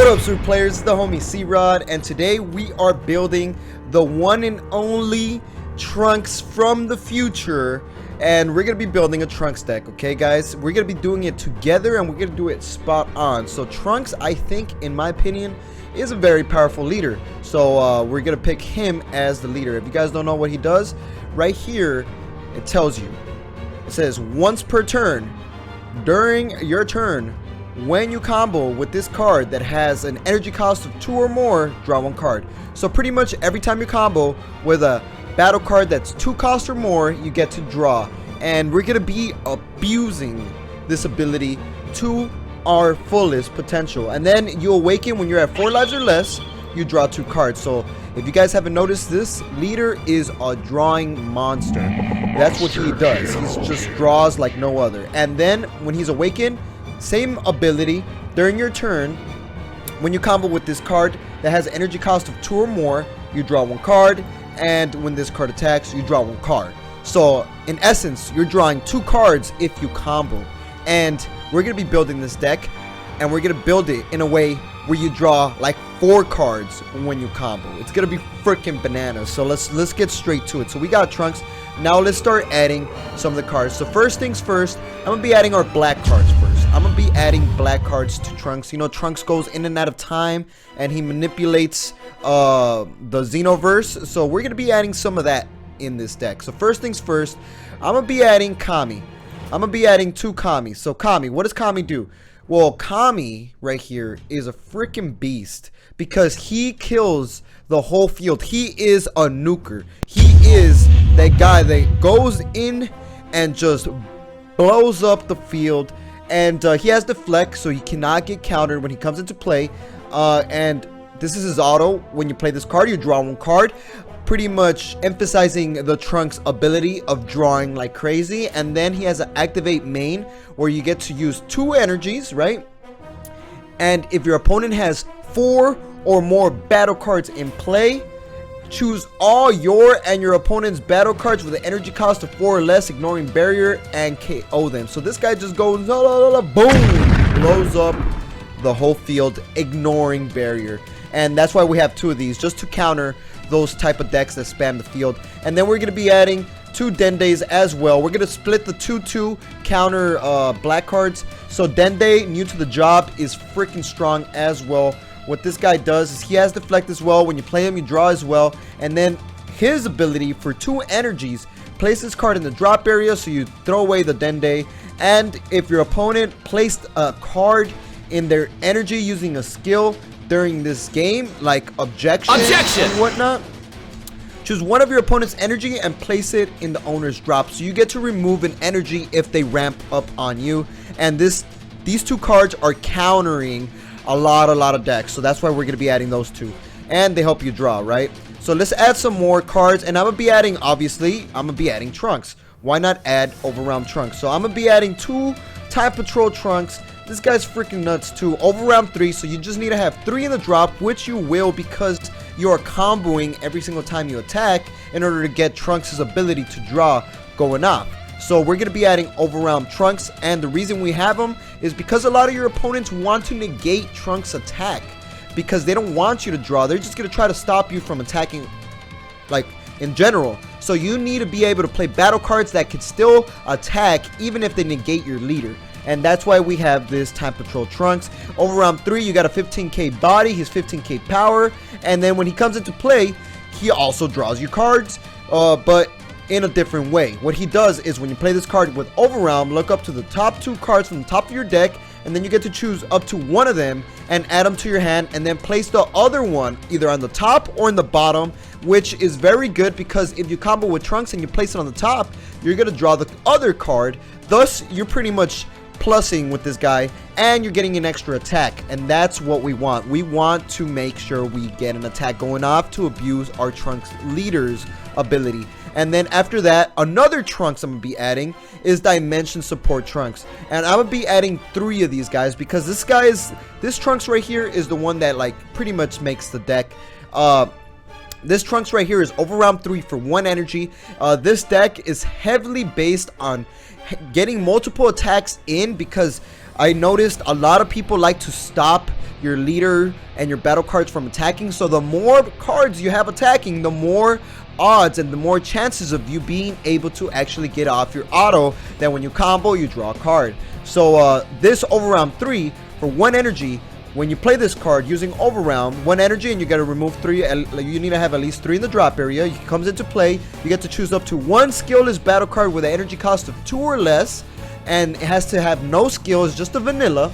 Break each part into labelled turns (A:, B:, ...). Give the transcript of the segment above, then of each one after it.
A: What up, super players? It's the homie C-Rod, and today we are building the one and only Trunks from the future, and we're gonna be building a Trunks deck. Okay, guys, we're gonna be doing it together, and we're gonna do it spot on. So Trunks, I think, in my opinion, is a very powerful leader. So we're gonna pick him as the leader. If you guys don't know what he does, right here it tells you. It says once per turn, during your turn, when you combo with this card that has an energy cost of 2 or more, draw 1 card. So pretty much every time you combo with a battle card that's 2 cost or more, you get to draw. And we're going to be abusing this ability to our fullest potential. And then you awaken when you're at 4 lives or less, you draw 2 cards. So if you guys haven't noticed, this leader is a drawing monster. That's what he does. He just draws like no other. And then when he's awakened, same ability, during your turn, when you combo with this card that has an energy cost of 2 or more, you draw 1 card, and when this card attacks, you draw 1 card. So in essence, you're drawing 2 cards if you combo. And we're going to be building this deck, and we're going to build it in a way where you draw like 4 cards when you combo. It's going to be freaking bananas. So let's get straight to it. So we got Trunks. Now let's start adding some of the cards. So first things first, I'm going to be adding our black cards first. I'm going to be adding black cards to Trunks. You know, Trunks goes in and out of time, and he manipulates the Xenoverse. So we're going to be adding some of that in this deck. So first things first, I'm going to be adding Kami. I'm going to be adding 2 Kami. So Kami, what does Kami do? Well, Kami right here is a freaking beast because he kills the whole field. He is a nuker. He is that guy that goes in and just blows up the field. And he has deflect, so he cannot get countered when he comes into play. And this is his auto. When you play this card, you draw 1 card, pretty much emphasizing the Trunks ability of drawing like crazy. And then he has an activate main where you get to use 2 energies, right? And if your opponent has 4 or more battle cards in play, choose all your and your opponent's battle cards with an energy cost of 4 or less, ignoring barrier, and KO them. So this guy just goes la, la, la, la, boom, blows up the whole field, ignoring barrier. And that's why we have 2 of these, just to counter those type of decks that spam the field. And then we're going to be adding 2 Dendeis as well. We're going to split the 2-2 counter black cards. So Dende, new to the job, is freaking strong as well. What this guy does is he has deflect as well. When you play him, you draw as well. And then his ability for 2 energies, place this card in the drop area, so you throw away the Dende. And if your opponent placed a card in their energy using a skill during this game, like objection and whatnot, choose one of your opponent's energy and place it in the owner's drop. So you get to remove an energy if they ramp up on you. And these 2 cards are countering a lot of decks, so that's why we're going to be adding those 2, and they help you draw, right? So let's add some more cards, and I'm going to be adding, obviously, I'm going to be adding Trunks. Why not add Overrealm Trunks? So I'm going to be adding 2 Time Patrol Trunks. This guy's freaking nuts too. Overrealm 3, so you just need to have 3 in the drop, which you will because you are comboing every single time you attack in order to get Trunks' ability to draw going off. So we're going to be adding Overrealm Trunks, and the reason we have them is because a lot of your opponents want to negate Trunks' attack because they don't want you to draw. They're just going to try to stop you from attacking, like, in general. So you need to be able to play battle cards that could still attack even if they negate your leader. And that's why we have this Time Patrol Trunks. Overrealm 3, you got a 15k body, he's 15k power, and then when he comes into play, he also draws you cards, but in a different way. What he does is when you play this card with Overrealm, look up to the top 2 cards from the top of your deck, and then you get to choose up to 1 of them and add them to your hand, and then place the other one either on the top or in the bottom, which is very good because if you combo with Trunks and you place it on the top, you're going to draw the other card. Thus, you're pretty much plussing with this guy, and you're getting an extra attack, and that's what we want. We want to make sure we get an attack going off to abuse our Trunks leader's ability. And then after that, another Trunks I'm going to be adding is Dimension Support Trunks. And I'm going to be adding 3 of these guys because this Trunks right here is the one that like pretty much makes the deck. This Trunks right here is Overrealm 3 for 1 energy. This deck is heavily based on getting multiple attacks in because I noticed a lot of people like to stop your leader and your battle cards from attacking. So the more cards you have attacking, the more odds and the more chances of you being able to actually get off your auto. Then when you combo, you draw a card. So this Overrealm 3 for 1 energy, when you play this card using Overrealm, 1 energy, and you got to remove 3, you need to have at least 3 in the drop area. It comes into play. You get to choose up to 1 skillless battle card with an energy cost of 2 or less, and it has to have no skills, just a vanilla.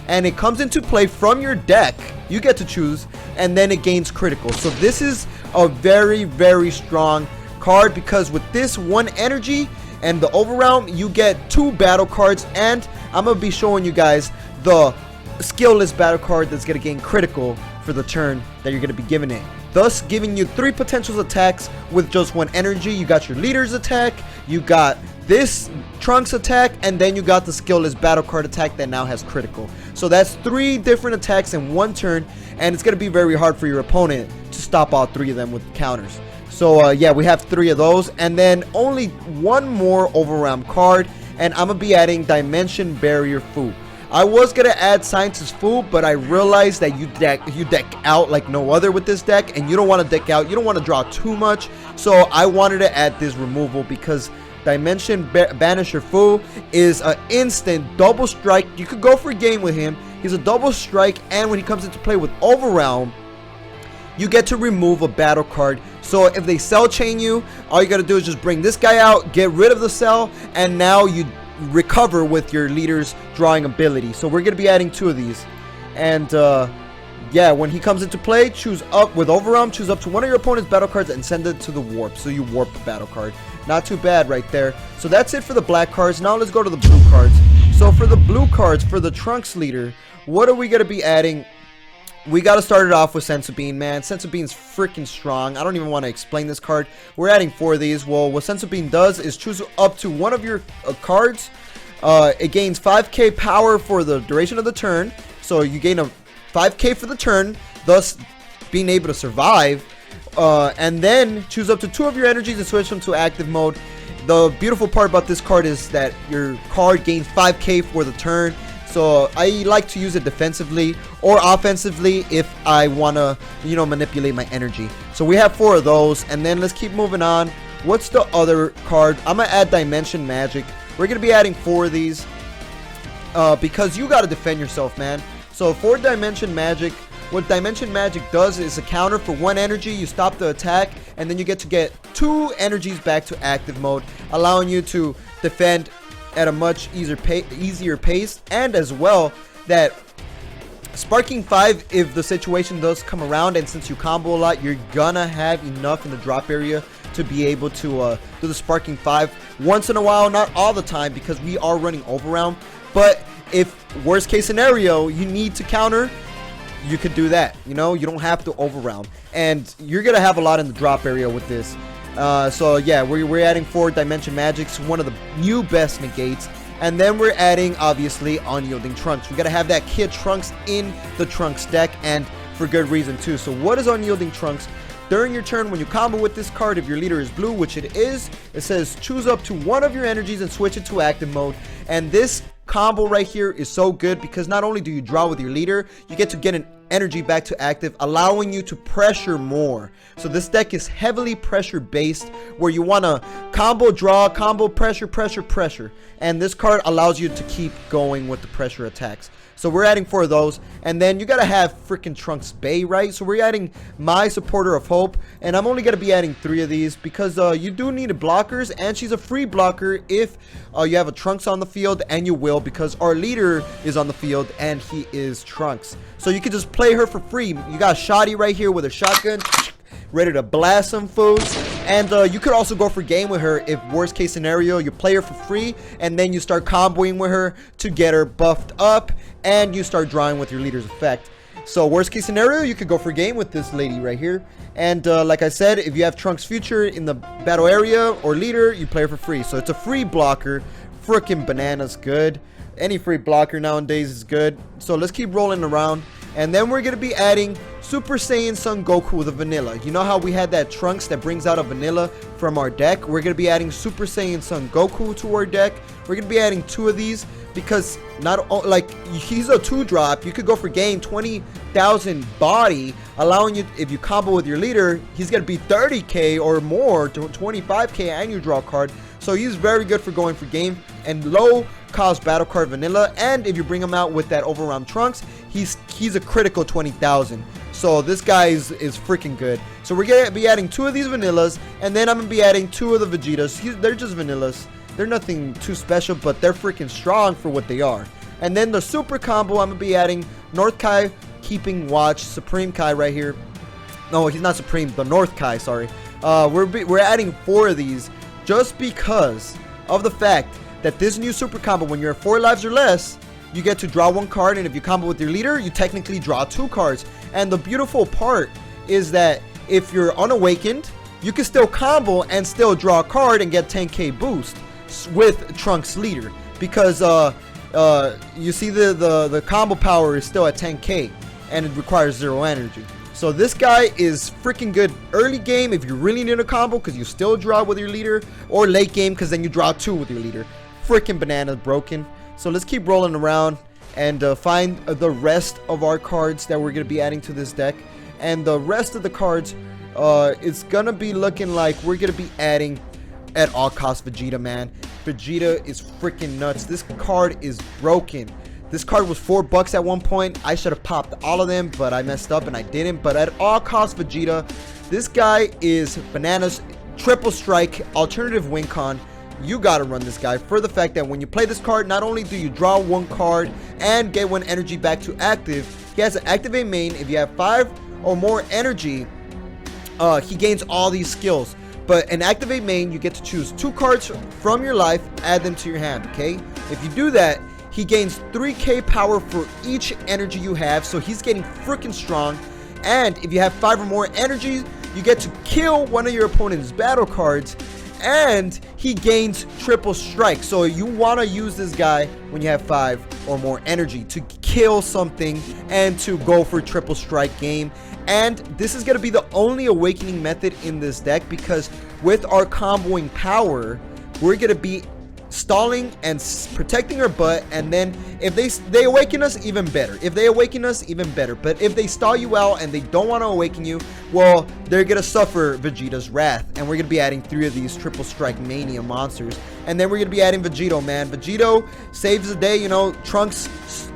A: And it comes into play from your deck. You get to choose, and then it gains critical. So this is a very, very strong card, because with this 1 energy and the Overrealm, you get 2 battle cards, and I'm gonna be showing you guys the skillless battle card that's going to gain critical for the turn that you're going to be giving it, thus giving you 3 potential attacks with just 1 energy. You got your leader's attack, you got this Trunks attack, and then you got the skillless battle card attack that now has critical. So that's 3 different attacks in 1 turn, and it's going to be very hard for your opponent to stop all 3 of them with counters. So yeah, we have 3 of those, and then only 1 more Overrealm card, and I'm going to be adding Dimension Barrier Fu. I was gonna add Scientist Fu, but I realized that you deck out like no other with this deck, and you don't want to deck out, you don't want to draw too much. So I wanted to add this removal, because Dimension Banisher Fu is an instant double strike. You could go for a game with him. He's a double strike, and when he comes into play with Overrealm, you get to remove a battle card. So if they cell chain you, all you gotta do is just bring this guy out, get rid of the cell, and now you recover with your leader's drawing ability. So we're gonna be adding 2 of these, and yeah, when he comes into play, choose up with Overrealm, choose up to 1 of your opponent's battle cards and send it to the warp. So you warp the battle card. Not too bad right there. So that's it for the black cards. Now let's go to the blue cards. So for the blue cards, for the Trunks leader, what are we gonna be adding? We got to start it off with Senzu Bean, man. Senzu Bean's freaking strong. I don't even want to explain this card. We're adding 4 of these. Well, what Senzu Bean does is choose up to 1 of your cards. It gains 5k power for the duration of the turn. So you gain a 5k for the turn, thus being able to survive. And then choose up to 2 of your energies and switch them to active mode. The beautiful part about this card is that your card gains 5k for the turn. So I like to use it defensively or offensively if I want to, you know, manipulate my energy. So we have 4 of those, and then let's keep moving on. What's the other card? I'm going to add Dimension Magic. We're going to be adding 4 of these because you got to defend yourself, man. So for Dimension Magic, what Dimension Magic does is a counter for 1 energy. You stop the attack, and then you get to get 2 energies back to active mode, allowing you to defend at a much easier pace, and as well that Sparking 5, if the situation does come around, and since you combo a lot, you're gonna have enough in the drop area to be able to do the Sparking 5 once in a while, not all the time, because we are running Overrealm. But if worst case scenario you need to counter, you could do that. You know, you don't have to Overrealm, and you're gonna have a lot in the drop area with this. So yeah, we're adding 4 Dimension Magics, one of the new best negates, and then we're adding obviously Unyielding Trunks. We gotta have that Kid Trunks in the Trunks deck, and for good reason too. So what is Unyielding Trunks? During your turn, when you combo with this card, if your leader is blue, which it is, it says choose up to 1 of your energies and switch it to active mode. And this combo right here is so good because not only do you draw with your leader, you get to get an energy back to active, allowing you to pressure more. So this deck is heavily pressure based, where you want to combo draw, combo pressure, pressure, pressure, and this card allows you to keep going with the pressure attacks. So we're adding 4 of those, and then you gotta have freaking Trunks Bay, right? So we're adding My Supporter of Hope, and I'm only gonna be adding 3 of these because you do need blockers, and she's a free blocker if you have a Trunks on the field, and you will because our leader is on the field and he is Trunks. So you can just play her for free. You got Shoddy right here with a shotgun, ready to blast some fools. And you could also go for game with her if worst case scenario you play her for free, and then you start comboing with her to get her buffed up, and you start drawing with your leader's effect. So worst case scenario, you could go for game with this lady right here. And like I said, if you have Trunks Future in the battle area or leader, you play her for free. So it's a free blocker. Freaking bananas good. Any free blocker nowadays is good. So let's keep rolling around. And then we're gonna be adding Super Saiyan Son Goku with a vanilla. You know how we had that Trunks that brings out a vanilla from our deck? We're gonna be adding Super Saiyan Son Goku to our deck. We're gonna be adding 2 of these because like he's a 2-drop. You could go for game 20,000 body, allowing you, if you combo with your leader, he's gonna be 30k or more to 25k, and you draw a card. So he's very good for going for game and low cost battle card vanilla. And if you bring him out with that Overrealm Trunks, he's a critical 20,000. So this guy is freaking good. So we're gonna be adding 2 of these vanillas, and then I'm gonna be adding 2 of the Vegetas. They're just vanillas. They're nothing too special, but they're freaking strong for what they are. And then the super combo, I'm gonna be adding North Kai, Keeping Watch, Supreme Kai right here. No, he's not Supreme, the North Kai, sorry. We're adding 4 of these just because of the fact that this new super combo, when you're at 4 lives or less, you get to draw 1 card, and if you combo with your leader, you technically draw 2 cards. And the beautiful part is that if you're unawakened, you can still combo and still draw a card and get 10k boost with Trunks leader, because you see the combo power is still at 10k and it requires 0 energy. So this guy is freaking good early game if you really need a combo, because you still draw with your leader, or late game because then you draw 2 with your leader. Freaking bananas broken. So let's keep rolling around and find the rest of our cards that we're going to be adding to this deck. And the rest of the cards, it's going to be looking like we're going to be adding at all cost Vegeta, man. Vegeta is freaking nuts. This card is broken. This card was $4 at one point. I should have popped all of them, but I messed up and I didn't. But at all cost Vegeta, this guy is bananas. Triple strike, alternative win con. You gotta run this guy for the fact that when you play this card, not only do you draw 1 card and get 1 energy back to active, he has an activate main. If you have 5 or more energy, he gains all these skills. But an activate main, you get to choose 2 cards from your life, add them to your hand, okay? If you do that, he gains 3k power for each energy you have, so he's getting freaking strong. And if you have 5 or more energies, you get to kill one of your opponent's battle cards, and he gains triple strike. So you want to use this guy when you have 5 or more energy to kill something and to go for triple strike game. And this is going to be the only awakening method in this deck, because with our comboing power, we're going to be stalling and protecting our butt. And then if they awaken us, even better. If they awaken us, even better. But if they stall you out and they don't want to awaken you, well, they're going to suffer Vegeta's wrath. And we're going to be adding 3 of these triple strike mania monsters. And then we're going to be adding Vegito, man. Vegito saves the day. You know, Trunks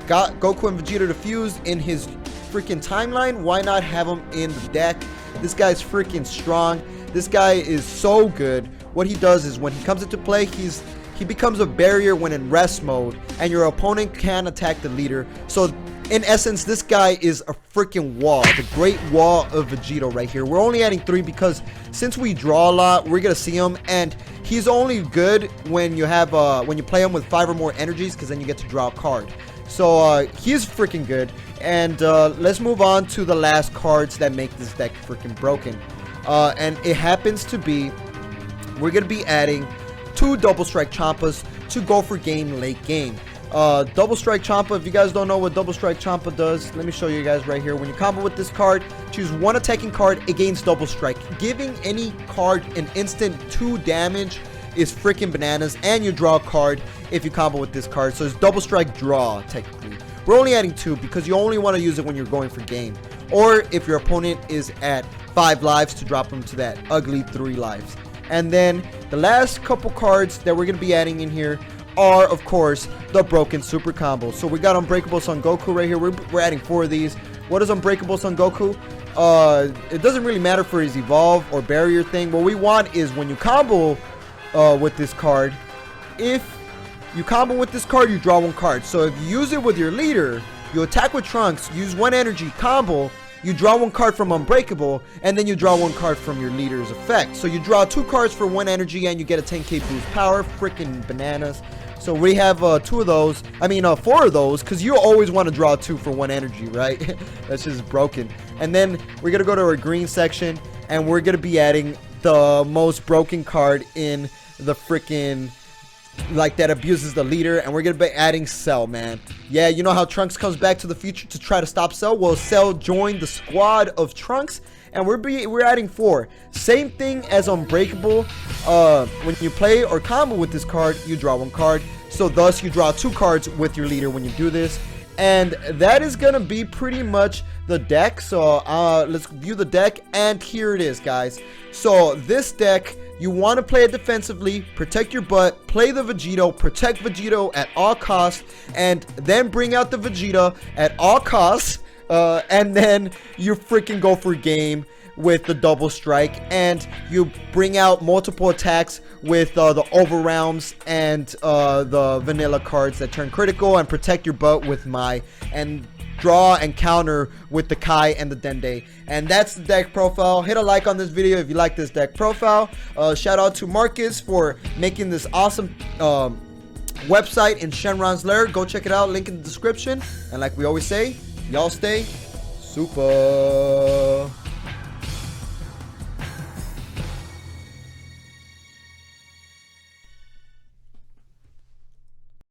A: got Goku and Vegeta to fuse in his freaking timeline. Why not have him in the deck? This guy's freaking strong. This guy is so good. What he does is when he comes into play, he becomes a barrier when in rest mode, and your opponent can attack the leader. So in essence, this guy is a freaking wall, the great wall of Vegito right here. We're only adding 3 because since we draw a lot, we're gonna see him, and he's only good when you have when you play him with 5 or more energies, because then you get to draw a card. So he's freaking good. And let's move on to the last cards that make this deck freaking broken. And it happens to be, we're gonna be adding 2 double strike Champas to go for game late game. Double strike Champa, if you guys don't know what double strike Champa does, let me show you guys right here. When you combo with this card, choose 1 attacking card, it gains double strike. Giving any card an instant 2 damage is freaking bananas, and you draw a card if you combo with this card. So it's double strike draw technically. We're only adding 2 because you only want to use it when you're going for game, or if your opponent is at 5 lives to drop them to that ugly 3 lives. And then the last couple cards that we're going to be adding in here are, of course, the broken super combos. So we got Unbreakable Son Goku right here. We're adding 4 of these. What is Unbreakable Son Goku? It doesn't really matter for his evolve or barrier thing. What we want is when you combo with this card, if you combo with this card, you draw 1 card. So if you use it with your leader, you attack with Trunks, use 1 energy, combo, you draw 1 card from Unbreakable, and then you draw 1 card from your leader's effect. So you draw 2 cards for 1 energy, and you get a 10k boost power. Freaking bananas. So we have 2 of those. I mean 4 of those, because you always want to draw 2 for 1 energy, right? That's just broken. And then we're going to go to our green section, and we're going to be adding the most broken card in the freaking like that abuses the leader, and we're gonna be adding Cell, man. Yeah, you know how Trunks comes back to the future to try to stop Cell? Well, Cell joined the squad of Trunks, and we're adding 4. Same thing as Unbreakable. When you play or combo with this card, you draw 1 card. So thus you draw 2 cards with your leader when you do this. And that is gonna be pretty much the deck. So let's view the deck, and here it is, guys. So this deck, you want to play it defensively, protect your butt, play the Vegeta, protect Vegeta at all costs, and then bring out the Vegeta at all costs, and then you freaking go for game with the double strike, and you bring out multiple attacks with the Overrealms and the vanilla cards that turn critical, and protect your butt with Mai, and draw and counter with the Kai and the Dende. And that's the deck profile. Hit a like on this video if you like this deck profile. Shout out to Marcus for making this awesome website in Shenron's Lair. Go check it out, link in the description. And like we always say, y'all stay super.